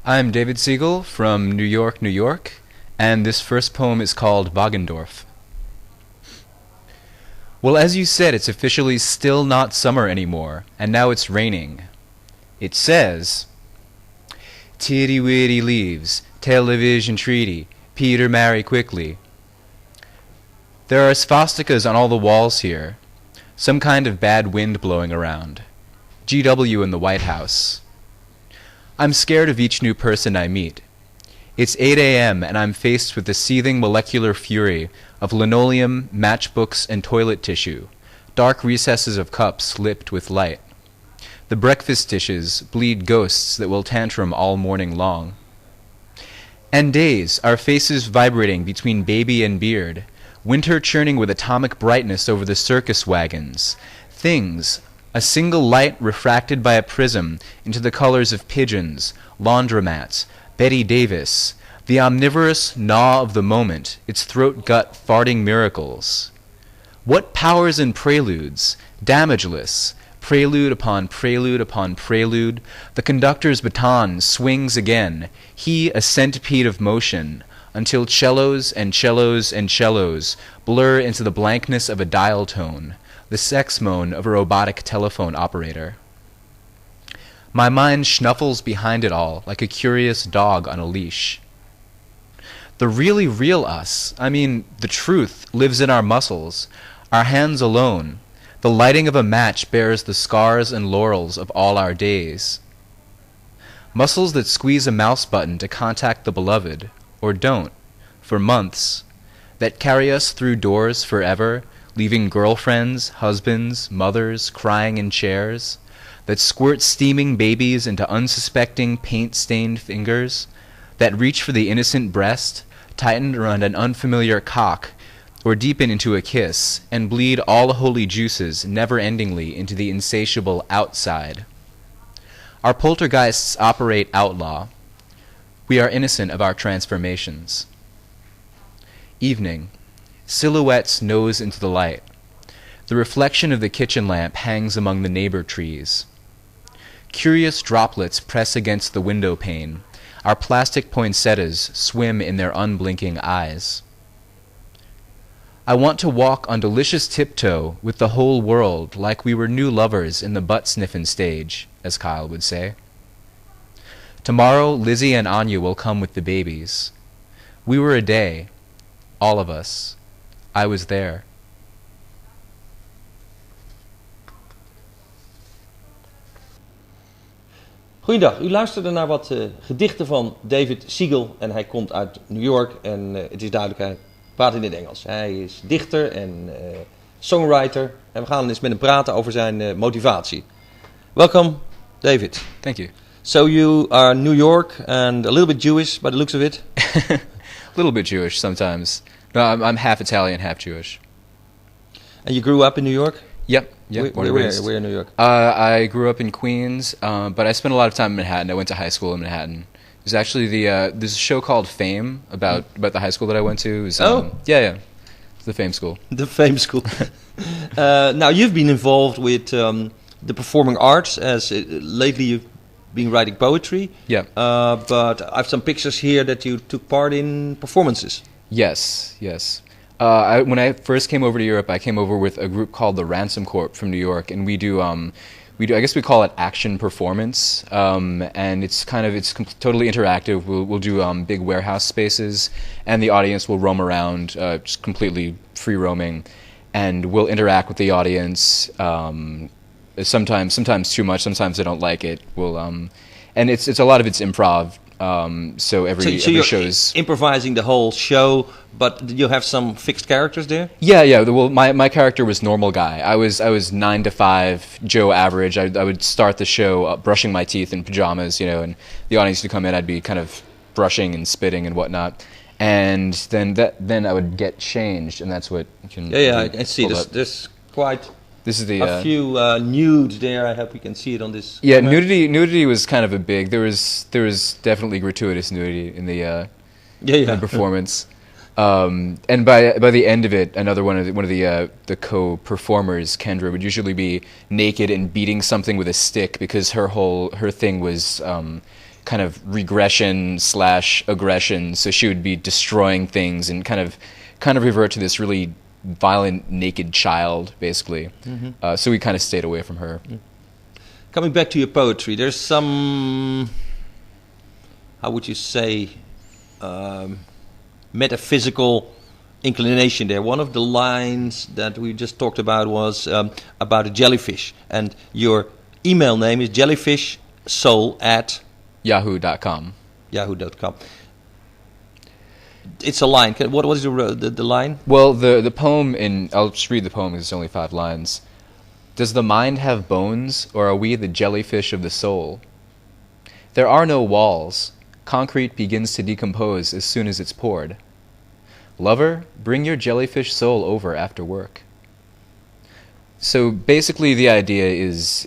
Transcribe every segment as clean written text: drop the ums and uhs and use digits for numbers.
I'm David Siegel from New York, New York, and this first poem is called Wagendorf. Well, as you said, it's officially still not summer anymore, and now it's raining. It says, "Titty-witty leaves, television treaty, Peter marry quickly." There are swastikas on all the walls here, some kind of bad wind blowing around. GW in the White House. I'm scared of each new person I meet. It's 8 a.m. and I'm faced with the seething molecular fury of linoleum, matchbooks, and toilet tissue, dark recesses of cups lipped with light. The breakfast dishes bleed ghosts that will tantrum all morning long. And days, our faces vibrating between baby and beard, winter churning with atomic brightness over the circus wagons, things, a single light refracted by a prism into the colors of pigeons, laundromats, Betty Davis, the omnivorous gnaw of the moment, its throat-gut farting miracles. What powers and preludes, damageless, prelude upon prelude upon prelude, the conductor's baton swings again, he a centipede of motion, until cellos and cellos and cellos blur into the blankness of a dial tone, the sex moan of a robotic telephone operator. My mind schnuffles behind it all like a curious dog on a leash. The really real us, I mean the truth, lives in our muscles, our hands alone. The lighting of a match bears the scars and laurels of all our days. Muscles that squeeze a mouse button to contact the beloved, or don't, for months, that carry us through doors forever, leaving girlfriends, husbands, mothers crying in chairs, that squirt steaming babies into unsuspecting paint-stained fingers, that reach for the innocent breast, tightened around an unfamiliar cock, or deepen into a kiss, and bleed all holy juices never-endingly into the insatiable outside. Our poltergeists operate outlaw. We are innocent of our transformations. Evening. Silhouettes nose into the light. The reflection of the kitchen lamp hangs among the neighbor trees. Curious droplets press against the window pane. Our plastic poinsettias swim in their unblinking eyes. I want to walk on delicious tiptoe with the whole world like we were new lovers in the butt-sniffin' stage, as Kyle would say. Tomorrow, Lizzie and Anya will come with the babies. We were a day, all of us. I was there. Goeiedag, u luisterde naar wat gedichten van David Siegel en hij komt uit New York en het is duidelijk, hij praat in het Engels. Hij is dichter en songwriter en we gaan eens met hem praten over zijn motivatie. Welcome, David. Thank you. So you are New York and a little bit Jewish by the looks of it? A little bit Jewish sometimes. No, I'm half Italian, half Jewish. And you grew up in New York? Yep. Where in New York? I grew up in Queens, but I spent a lot of time in Manhattan. I went to high school in Manhattan. It was actually there's a show called Fame about the high school that I went to. It was, yeah. The Fame School. The Fame School. Now, you've been involved with the performing arts, as lately you've been writing poetry. Yeah. But I have some pictures here that you took part in performances. Yes. When I first came over to Europe, I came over with a group called the Ransom Corp from New York, and we do I guess we call it action performance, and it's totally interactive. We'll do big warehouse spaces, and the audience will roam around, just completely free roaming, and we'll interact with the audience. Sometimes too much. Sometimes they don't like it. And it's a lot of it's improv. So every show is improvising the whole show, but you have some fixed characters there. Yeah. Well, my character was normal guy. I was 9 to 5, Joe average. I would start the show brushing my teeth in pajamas, and the audience would come in. I'd be kind of brushing and spitting and whatnot, and then I would get changed, and that's what you can. Yeah. I can see this quite. This is a few nudes there. I hope you can see it on this. Yeah, camera. Nudity was kind of a big. There was definitely gratuitous nudity in the performance. And by the end of it, another one of the co-performers, Kendra, would usually be naked and beating something with a stick, because her thing was kind of regression/aggression. So she would be destroying things and kind of revert to this really violent naked child, basically. So we kind of stayed away from her. Coming back to your poetry, there's some, how would you say, metaphysical inclination there. One of the lines that we just talked about was about a jellyfish, and your email name is jellyfishsoul@yahoo.com. It's a line. What is the line? Well, the poem, I'll just read the poem because it's only 5 lines. Does the mind have bones, or are we the jellyfish of the soul? There are no walls. Concrete begins to decompose as soon as it's poured. Lover, bring your jellyfish soul over after work. So basically the idea is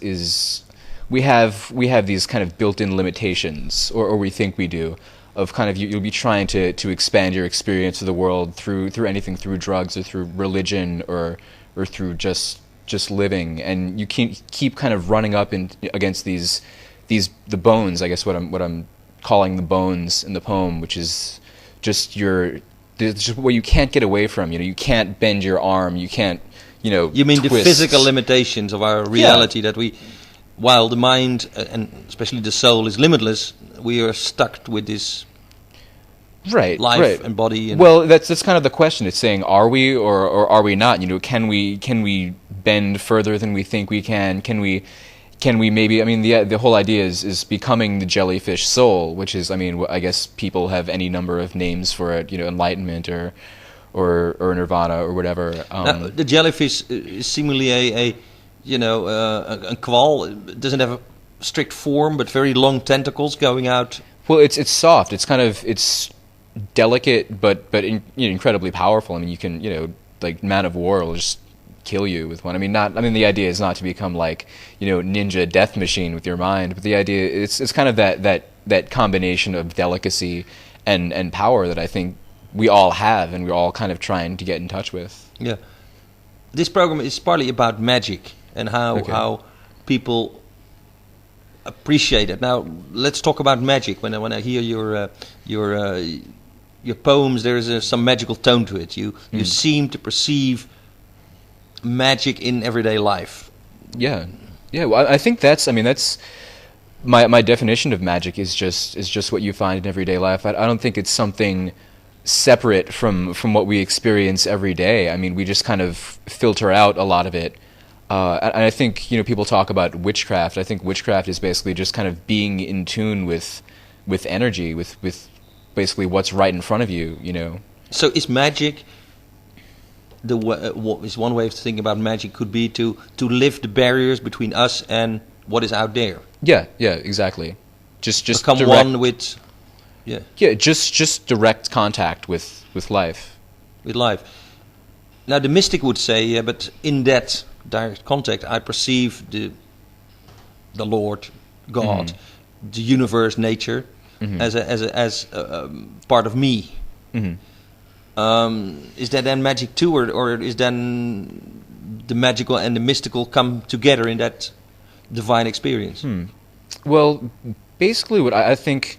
we have these kind of built-in limitations, or we think we do, of kind of you'll be trying to expand your experience of the world through anything, through drugs or through religion or through just living, and you keep kind of running up against the bones, I guess what I'm calling the bones in the poem, which is just what you can't get away from. You can't bend your arm, you can't you mean twist. The physical limitations of our reality, that we, while the mind and especially the soul is limitless, we are stuck with this life and body. Well, that's kind of the question. It's saying, are we or are we not? Can we bend further than we think we can? Can we maybe? I mean, the whole idea is becoming the jellyfish soul, which is, I mean, I guess people have any number of names for it. Enlightenment or nirvana or whatever. Now, the jellyfish is seemingly a kwal. It doesn't have a strict form, but very long tentacles going out. Well, it's soft. It's kind of delicate, but incredibly powerful. I mean, you can like Man of War will just kill you with one. I mean, the idea is not to become like ninja death machine with your mind, but the idea it's kind of that combination of delicacy and power that I think we all have, and we're all kind of trying to get in touch with. Yeah, this program is partly about magic and how people appreciate it. Now let's talk about magic. When I hear your poems, there is some magical tone to it. You seem to perceive magic in everyday life. Yeah. Well, I think that's my definition of magic is just what you find in everyday life. I don't think it's something separate from what we experience every day. I mean, we just kind of filter out a lot of it. And I think people talk about witchcraft. I think witchcraft is basically just kind of being in tune with energy, with basically what's right in front of you. So is magic what is one way of thinking about magic could be to lift the barriers between us and what is out there? Yeah, exactly. Just become one with. Yeah, just direct contact with life. With life. Now the mystic would say, but in that direct contact, I perceive the Lord, God, the universe, nature, as a part of me. Is that then magic too, or is then the magical and the mystical come together in that divine experience? Well, basically, what I think.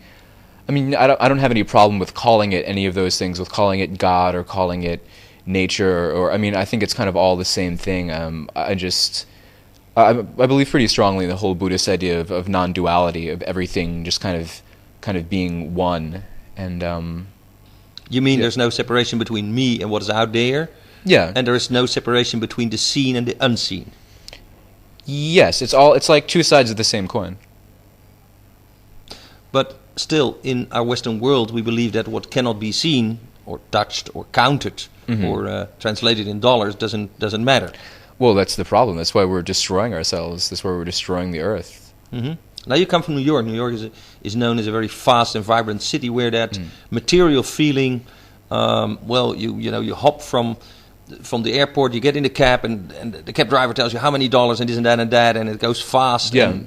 I mean, I don't have any problem with calling it any of those things, with calling it God or calling it nature, or I mean, I think it's kind of all the same thing. I believe pretty strongly in the whole Buddhist idea of non-duality, of everything just kind of being one. And you mean there's no separation between me and what is out there? Yeah. And there is no separation between the seen and the unseen. Yes, it's like two sides of the same coin. But still, in our Western world, we believe that what cannot be seen or touched or counted or translated in dollars doesn't matter. Well, that's the problem. That's why we're destroying ourselves. That's why we're destroying the earth. Now you come from New York. New York is known as a very fast and vibrant city where that material feeling. You hop from the airport, you get in the cab, and the cab driver tells you how many dollars and this and that, and it goes fast. Yeah.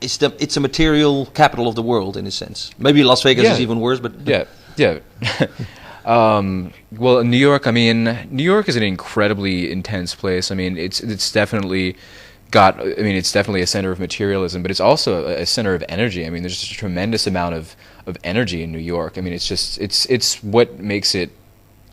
It's a material capital of the world in a sense. Maybe Las Vegas is even worse, but yeah. Yeah. Well, in New York, I mean, New York is an incredibly intense place. I mean, it's definitely it's definitely a center of materialism, but it's also a center of energy. I mean, there's just a tremendous amount of energy in New York. I mean, it's what makes it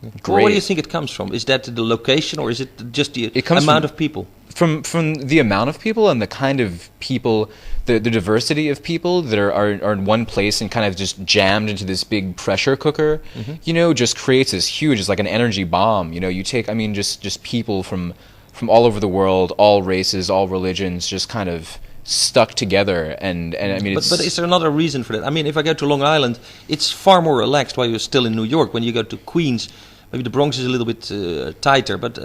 great. Well, what do you think it comes from? Is that the location, or is it just the amount of people? From the amount of people and the kind of people, the diversity of people that are in one place and kind of just jammed into this big pressure cooker, just creates this huge, it's like an energy bomb. You take, I mean, just people from all over the world, all races, all religions, just kind of stuck together. And I mean, but is there another reason for that? I mean, if I go to Long Island, it's far more relaxed while you're still in New York. When you go to Queens, maybe the Bronx is a little bit tighter, but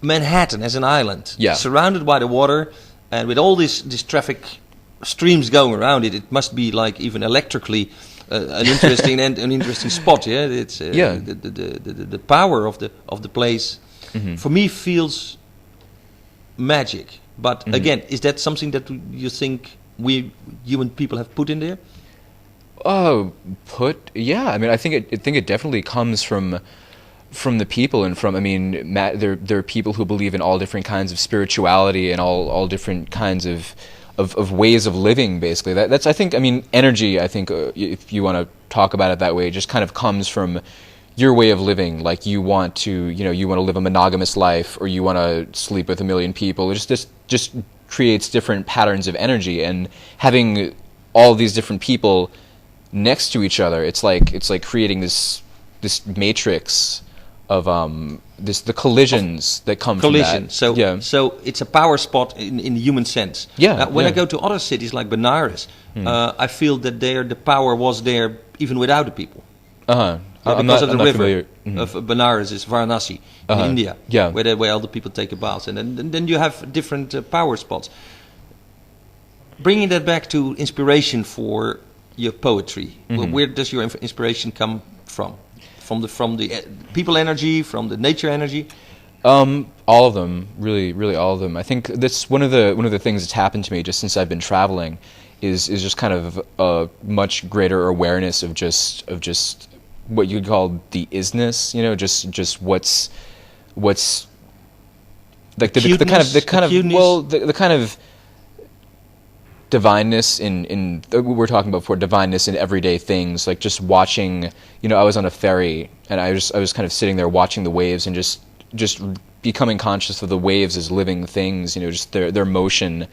Manhattan as an island, surrounded by the water, and with all this traffic streams going around it, it must be like even electrically an interesting and an interesting spot. Yeah, it's the power of the place for me feels magic. But again, is that something that you think we human people have put in there? Yeah. I mean, I think it definitely comes from the people and from, I mean, there are people who believe in all different kinds of spirituality and all different kinds of ways of living, basically. That's, I think, I mean, energy, I think, if you want to talk about it that way, just kind of comes from your way of living. Like, you want to live a monogamous life, or you want to sleep with 1 million people. It just creates different patterns of energy, and having all these different people next to each other, it's like creating this matrix of the collisions that come from that. So it's a power spot in the human sense. When I go to other cities like Benares, I feel that the power was there even without the people. Because of the river of Benares is Varanasi in India, where all the people take a bath, and then you have different power spots. Bringing that back to inspiration for your poetry, where does your inspiration come from? From the people energy, from the nature energy? All of them, really all of them. I think that's one of the things that's happened to me just since I've been traveling, is just kind of a much greater awareness of just what you'd call the isness, just what's like the kind of divineness in what we were talking about before, divineness in everyday things, like just watching, I was on a ferry and I was kind of sitting there watching the waves and just becoming conscious of the waves as living things, just their motion.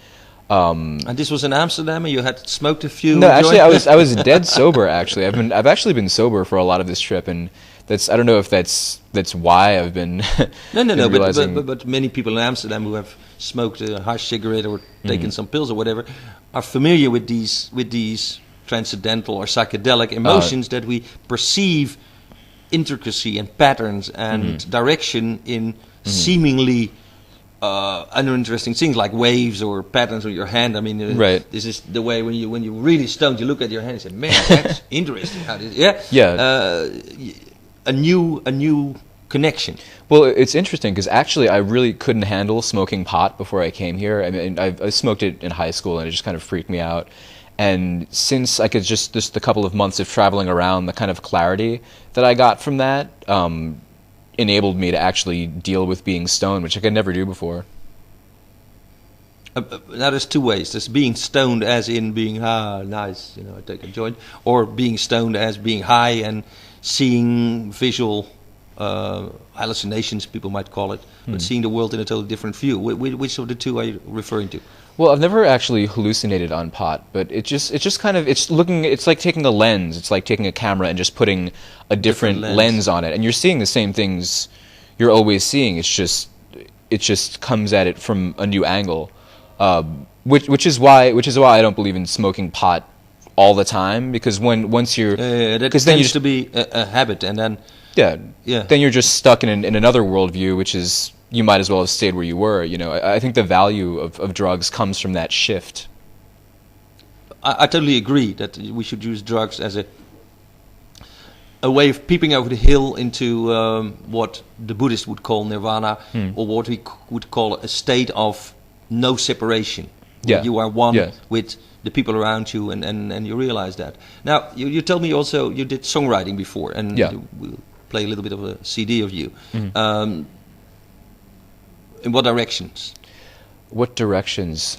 And this was in Amsterdam, and you had smoked a few. No, actually, I was dead sober. Actually, I've actually been sober for a lot of this trip, and I don't know if that's why I've been. No. But many people in Amsterdam who have smoked a harsh cigarette or taken some pills or whatever are familiar with these transcendental or psychedelic emotions that we perceive intricacy and patterns and direction in seemingly uninteresting things like waves or patterns on your hand. I mean, this is the way when you really stoned, you look at your hand and say, "Man, that's interesting." How did a new connection. Well, it's interesting because actually I really couldn't handle smoking pot before I came here. I mean, I smoked it in high school and it just kind of freaked me out. And since I could just a couple of months of traveling around, the kind of clarity that I got from that enabled me to actually deal with being stoned, which I could never do before. Now there's two ways. There's being stoned as in being nice, I take a joint, or being stoned as being high and seeing visual hallucinations, people might call it, but seeing the world in a totally different view. Which of the two are you referring to? Well, I've never actually hallucinated on pot, but it's just kind of, it's like taking a lens. It's like taking a camera and just putting a different lens on it, and you're seeing the same things you're always seeing. It just comes at it from a new angle, which is why I don't believe in smoking pot all the time, because once you're that tends to be a habit, and then then you're just stuck in another worldview, which is, you might as well have stayed where you were. I think the value of drugs comes from that shift. I totally agree that we should use drugs as a way of peeping over the hill into what the Buddhists would call nirvana, or what we would call a state of no separation. where you are one Yes. with the people around you, and you realize that. Now, you told me also you did songwriting before, and we'll play a little bit of a CD of you. In what directions? What directions?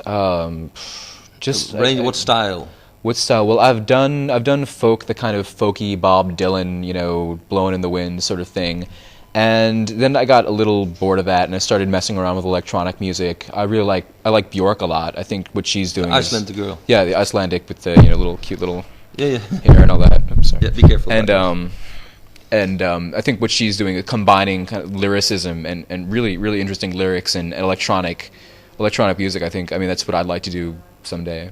Just range. What style? What style? Well, I've done folk, the kind of folky Bob Dylan, blowing in the wind sort of thing. And then I got a little bored of that, and I started messing around with electronic music. I like Björk a lot. I think what she's doing Icelandic girl. Yeah, the Icelandic with the little cute little hair and all that. I'm sorry. Yeah, be careful. And I think what she's doing is combining kind of lyricism and really, really interesting lyrics and electronic music. I mean that's what I'd like to do someday.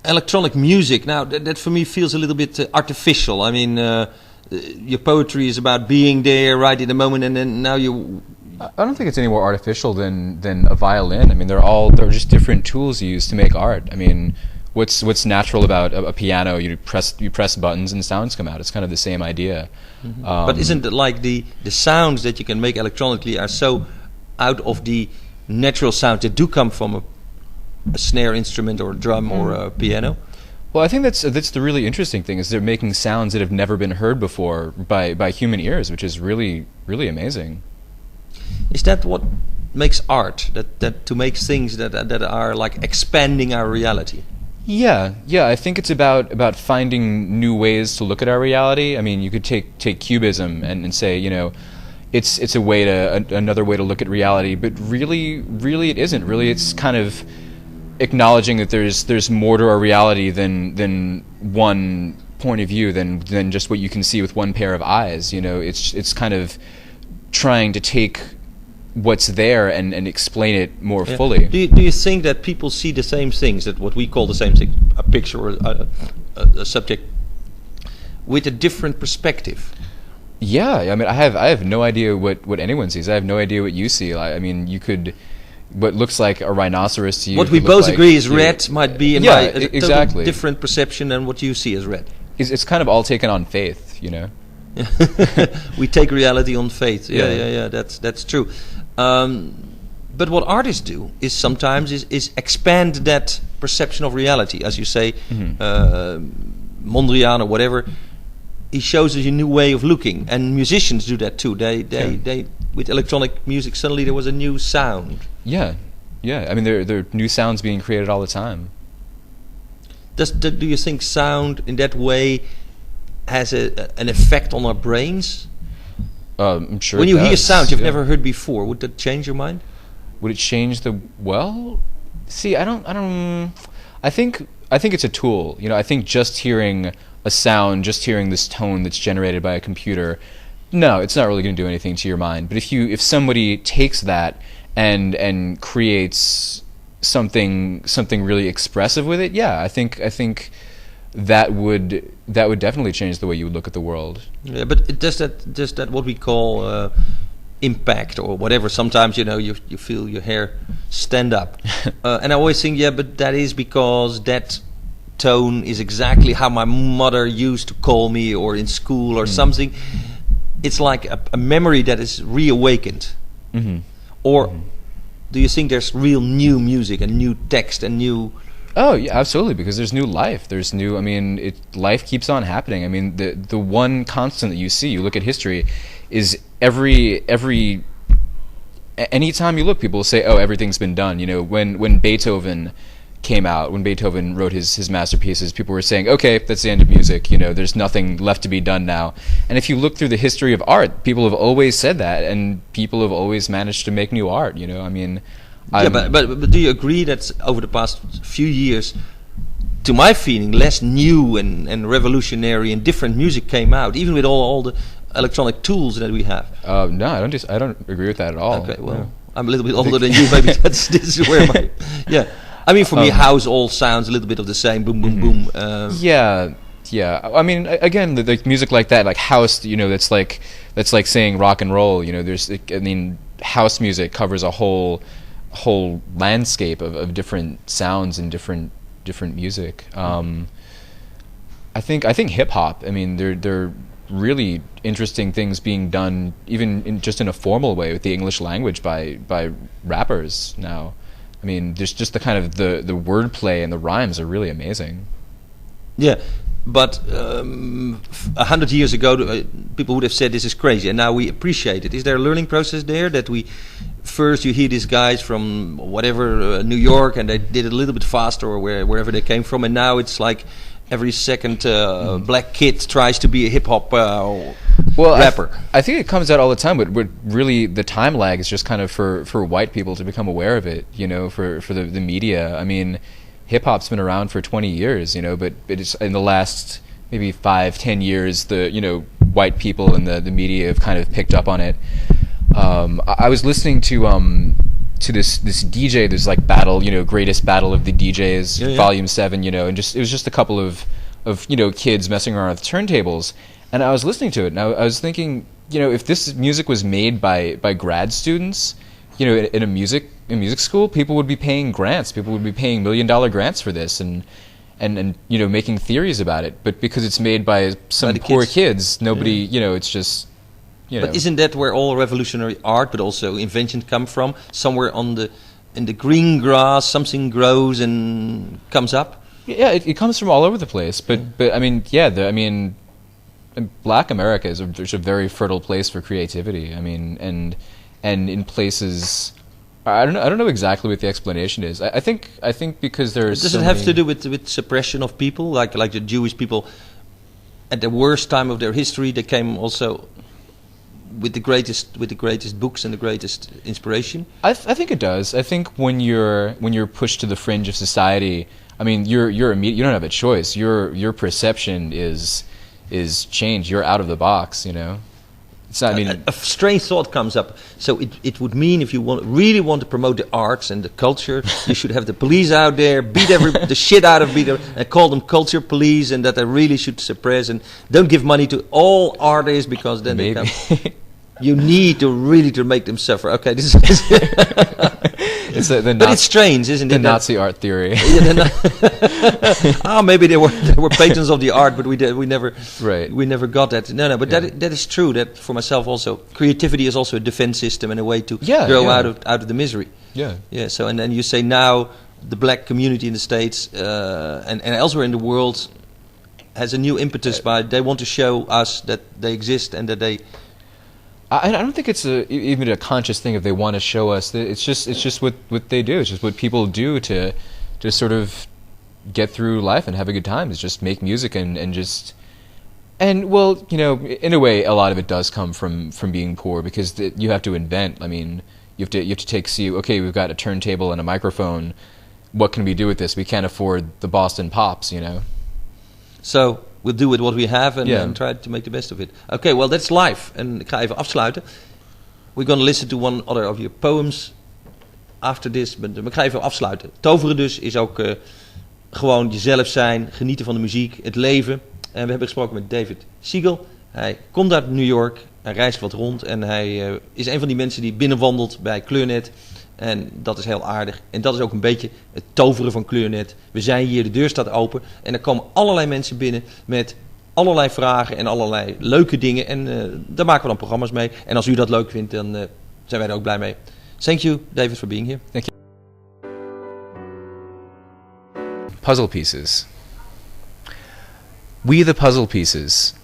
Electronic music. Now that for me feels a little bit artificial. I mean, your poetry is about being there right in the moment, and then now you. I don't think it's any more artificial than a violin. I mean, they're just different tools used to make art. I mean, what's natural about a piano? You press buttons and sounds come out. It's kind of the same idea. Mm-hmm. But isn't it like the sounds that you can make electronically are so out of the natural sounds that do come from a snare instrument or a drum or a piano? Well, I think that's the really interesting thing is they're making sounds that have never been heard before by human ears, which is really, really amazing. Is that what makes art? That to make things that are like expanding our reality? Yeah. I think it's about finding new ways to look at our reality. I mean, you could take cubism and say, it's a way to another way to look at reality, but really it isn't. Really, it's kind of acknowledging that there's more to our reality than one point of view, than just what you can see with one pair of eyes. It's kind of trying to take what's there and explain it more fully. Do you think that people see the same things, that what we call the same thing, a picture or a subject, with a different perspective? Yeah, I mean, I have no idea what anyone sees. I have no idea what you see. I mean, you could. What looks like a rhinoceros to you. What we both agree is red might be in my exactly different perception than what you see as red. It's kind of all taken on faith, We take reality on faith. Yeah. That's true. But what artists do is sometimes is expand that perception of reality, as you say, Mondrian or whatever. He shows us a new way of looking, and musicians do that too. They with electronic music, suddenly there was a new sound. Yeah. I mean, there are new sounds being created all the time. Do you think sound in that way has an effect on our brains? I'm sure. When you hear sound you've never heard before, would that change your mind? Would it change see, I don't. I think it's a tool. I think just hearing a sound, just hearing this tone that's generated by a computer, no, it's not really going to do anything to your mind. But if somebody takes that and creates something really expressive with it, yeah, I think that would definitely change the way you would look at the world. Yeah, but does that what we call impact or whatever? Sometimes you feel your hair stand up, and I always think, but that is because that tone is exactly how my mother used to call me, or in school or something. It's like a memory that is reawakened. Or do you think there's real new music and new text and new... Oh, yeah, absolutely, because there's new life. Life keeps on happening. I mean, the one constant that you see, you look at history, is anytime you look, people will say, oh, everything's been done. When Beethoven came out, when Beethoven wrote his masterpieces, people were saying, okay, that's the end of music, there's nothing left to be done now. And if you look through the history of art, people have always said that, and people have always managed to make new art, I mean... But do you agree that over the past few years, to my feeling, less new and revolutionary and different music came out, even with all the electronic tools that we have? No, I don't agree with that at all. Okay, well, I'm a little bit older than you, maybe this is where my... Yeah. I mean, for me, house all sounds a little bit of the same, boom, boom, boom. Yeah. I mean, again, the music like that, like house, that's like saying rock and roll. House music covers a whole landscape of different sounds and different music. I think hip hop. I mean, they're really interesting things being done, even just in a formal way with the English language by rappers now. I mean, there's just the kind of the wordplay and the rhymes are really amazing. Yeah, but 100 years ago, people would have said this is crazy, and now we appreciate it. Is there a learning process there that we first you hear these guys from whatever New York, and they did it a little bit faster, or wherever they came from, and now it's like every second black kid tries to be a hip hop rapper. I think it comes out all the time, but really the time lag is just kind of for white people to become aware of it, you know, for the media. I mean, hip hop's been around for 20 years, you know, but it's in the last maybe 5-10 years, the, you know, white people and the media have kind of picked up on it. I was listening to this DJ, this like battle, you know, greatest battle of the DJs, volume 7, you know, and it was just a couple of you know, kids messing around with turntables, and I was listening to it, and I was thinking, you know, if this music was made by grad students, you know, in a music school, people would be paying grants, people would be paying $1 million grants for this, and you know, making theories about it, but because it's made by some poor kids, nobody, you know, it's just. You know. But isn't that where all revolutionary art, but also invention, come from? Somewhere in the green grass, something grows and comes up. Yeah, it comes from all over the place. But I mean, Black America is a very fertile place for creativity. I mean, and in places, I don't know exactly what the explanation is. I think because there's. Does it have to do with suppression of people, like the Jewish people, at the worst time of their history, they came also with the greatest books and the greatest inspiration? I think it does. I think when you're pushed to the fringe of society, I mean, you don't have a choice. Your perception is changed. You're out of the box, you know. It's not. I mean, a strange thought comes up. So it would mean if you really want to promote the arts and the culture, you should have the police out there, beat the shit out of people, and call them culture police, and that they really should suppress and don't give money to all artists, because then maybe. They come. You need to really make them suffer. Okay, this is. But it's strange, isn't it? The Nazi art theory. Maybe they were patrons of the art, but we never got that. No, but that is true. That for myself also, creativity is also a defense system and a way to grow out of the misery. Yeah. So and then you say now the black community in the States and elsewhere in the world has a new impetus by they want to show us that they exist and that they. I don't think it's even a conscious thing if they want to show us. It's just what they do. It's just what people do to sort of get through life and have a good time. Is just make music and well, you know, in a way, a lot of it does come from being poor, because you have to invent. I mean, you have to okay, we've got a turntable and a microphone. What can we do with this? We can't afford the Boston Pops, you know. So. We'll do with what we have and try to make the best of it. Okay, well, that's live. En ik ga even afsluiten. We're going to listen to one other of your poems after this. Maar ik ga even afsluiten. Toveren dus is ook gewoon jezelf zijn, genieten van de muziek, het leven. En we hebben gesproken met David Siegel. Hij komt uit New York, hij reist wat rond en hij is een van die mensen die binnenwandelt bij Kleurnet. En dat is heel aardig. En dat is ook een beetje het toveren van Kleurnet. We zijn hier, de deur staat open. En er komen allerlei mensen binnen met allerlei vragen en allerlei leuke dingen. En daar maken we dan programma's mee. En als u dat leuk vindt, dan zijn wij er ook blij mee. Thank you, David, for being here. Thank you. Puzzle pieces. We the puzzle pieces.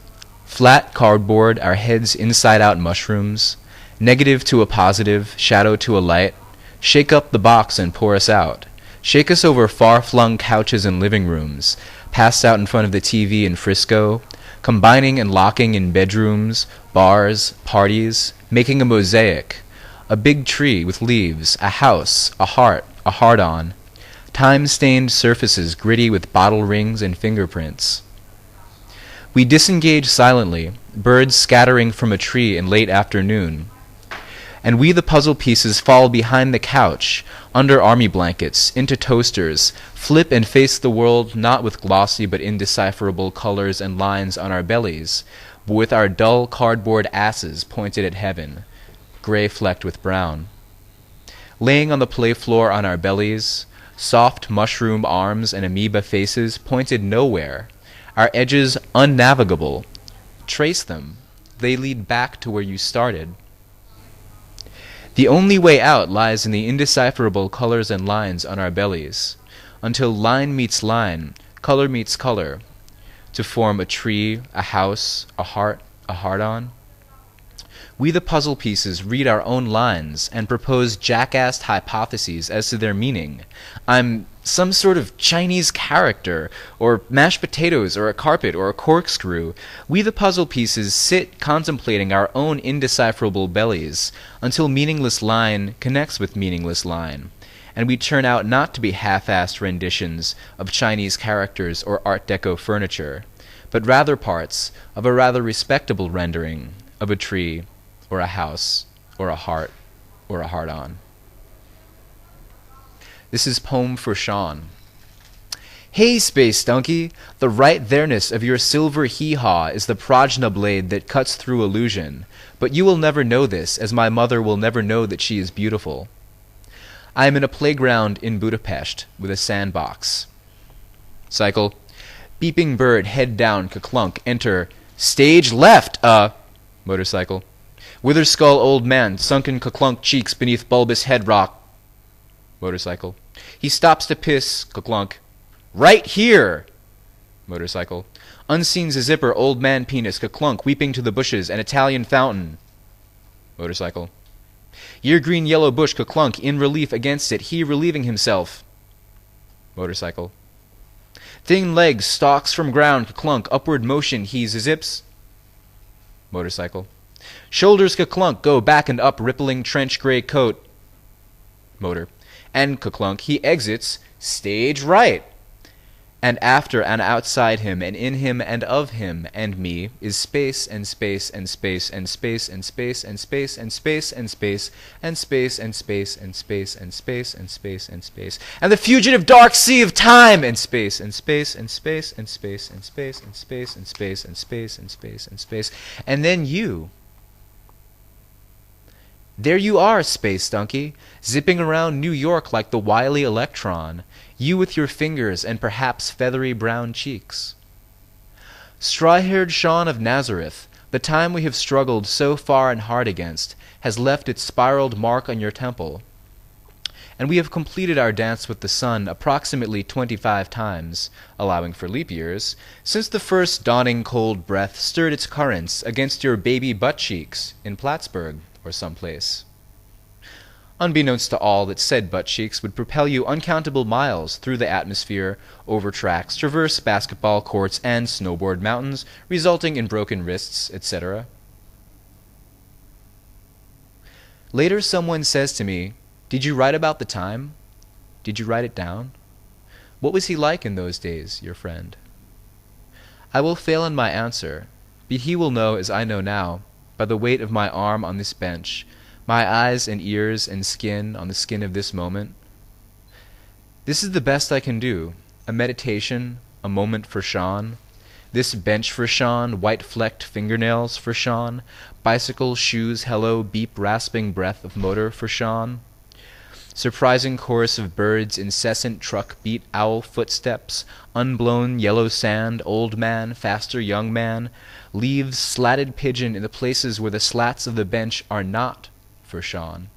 Flat cardboard, our heads inside out mushrooms. Negative to a positive, shadow to a light. Shake up the box and pour us out. Shake us over far-flung couches and living rooms, passed out in front of the TV in Frisco, combining and locking in bedrooms, bars, parties, making a mosaic, a big tree with leaves, a house, a heart, a heart-on, time-stained surfaces gritty with bottle rings and fingerprints. We disengage silently, birds scattering from a tree in late afternoon. And we the puzzle pieces fall behind the couch, under army blankets, into toasters, flip and face the world not with glossy but indecipherable colors and lines on our bellies, but with our dull cardboard asses pointed at heaven, gray flecked with brown. Laying on the play floor on our bellies, soft mushroom arms and amoeba faces pointed nowhere, our edges unnavigable. Trace them. They lead back to where you started. The only way out lies in the indecipherable colors and lines on our bellies, until line meets line, color meets color, to form a tree, a house, a heart, a heart-on. We the puzzle pieces read our own lines and propose jackassed hypotheses as to their meaning. I'm some sort of Chinese character, or mashed potatoes, or a carpet, or a corkscrew. We the puzzle pieces sit contemplating our own indecipherable bellies until meaningless line connects with meaningless line, and we turn out not to be half-assed renditions of Chinese characters or Art Deco furniture, but rather parts of a rather respectable rendering of a tree, or a house, or a heart, or a heart-on. This is Poem for Sean. Hey, space donkey, the right there-ness of your silver hee-haw is the prajna blade that cuts through illusion, but you will never know this, as my mother will never know that she is beautiful. I am in a playground in Budapest with a sandbox. Cycle. Beeping bird, head down, ka-clunk, enter. Stage left, motorcycle. Wither skull old man, sunken ka-clunk cheeks beneath bulbous head rock. Motorcycle. He stops to piss, ka-clunk. Right here! Motorcycle. Unseen zipper, old man penis, ka-clunk, weeping to the bushes, an Italian fountain. Motorcycle. Year green yellow bush, ka-clunk, in relief against it, he relieving himself. Motorcycle. Thin legs, stalks from ground, ka-clunk, upward motion, he zips. Motorcycle. Shoulders ka-clunk, go back and up, rippling trench gray coat. Motor. And ka-clunk, he exits, stage right. And after and outside him, and in him and of him and me, is space and space and space and space and space and space and space and space and space and space and space and space and space and space and the fugitive dark sea of time and space and space and space and space and space and space and space and space and space and space and then you. There you are, space donkey, zipping around New York like the wily electron, you with your fingers and perhaps feathery brown cheeks. Straw-haired Sean of Nazareth, the time we have struggled so far and hard against has left its spiraled mark on your temple, and we have completed our dance with the sun approximately 25 times, allowing for leap years, since the first dawning cold breath stirred its currents against your baby butt cheeks in Plattsburgh or someplace. Unbeknownst to all that said butt cheeks would propel you uncountable miles through the atmosphere, over tracks, traverse basketball courts and snowboard mountains, resulting in broken wrists, etc. Later someone says to me, "Did you write about the time? Did you write it down? What was he like in those days, your friend?" I will fail in my answer, but he will know as I know now, by the weight of my arm on this bench, my eyes and ears and skin on the skin of this moment. This is the best I can do, a meditation, a moment for Sean. This bench for Sean, white-flecked fingernails for Sean, bicycle, shoes, hello, beep, rasping breath of motor for Sean. Surprising chorus of birds, incessant truck beat, owl footsteps, unblown yellow sand, old man, faster young man, leaves, slatted pigeon in the places where the slats of the bench are not for Sean.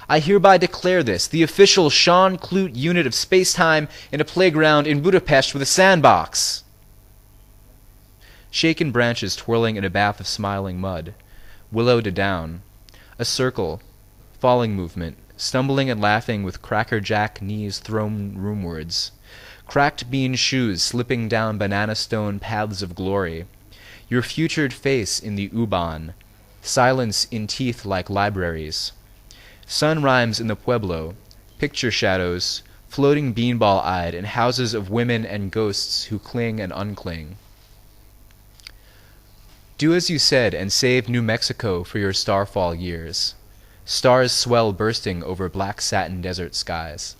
I hereby declare this, the official Sean Clute unit of space-time in a playground in Budapest with a sandbox. Shaken branches twirling in a bath of smiling mud, willow to down, a circle, falling movement, stumbling and laughing with crackerjack knees thrown roomwards, cracked bean shoes slipping down banana stone paths of glory, your futured face in the U-Bahn, silence in teeth like libraries, sun rhymes in the Pueblo, picture shadows, floating beanball-eyed in houses of women and ghosts who cling and uncling. Do as you said and save New Mexico for your starfall years. Stars swell bursting over black satin desert skies.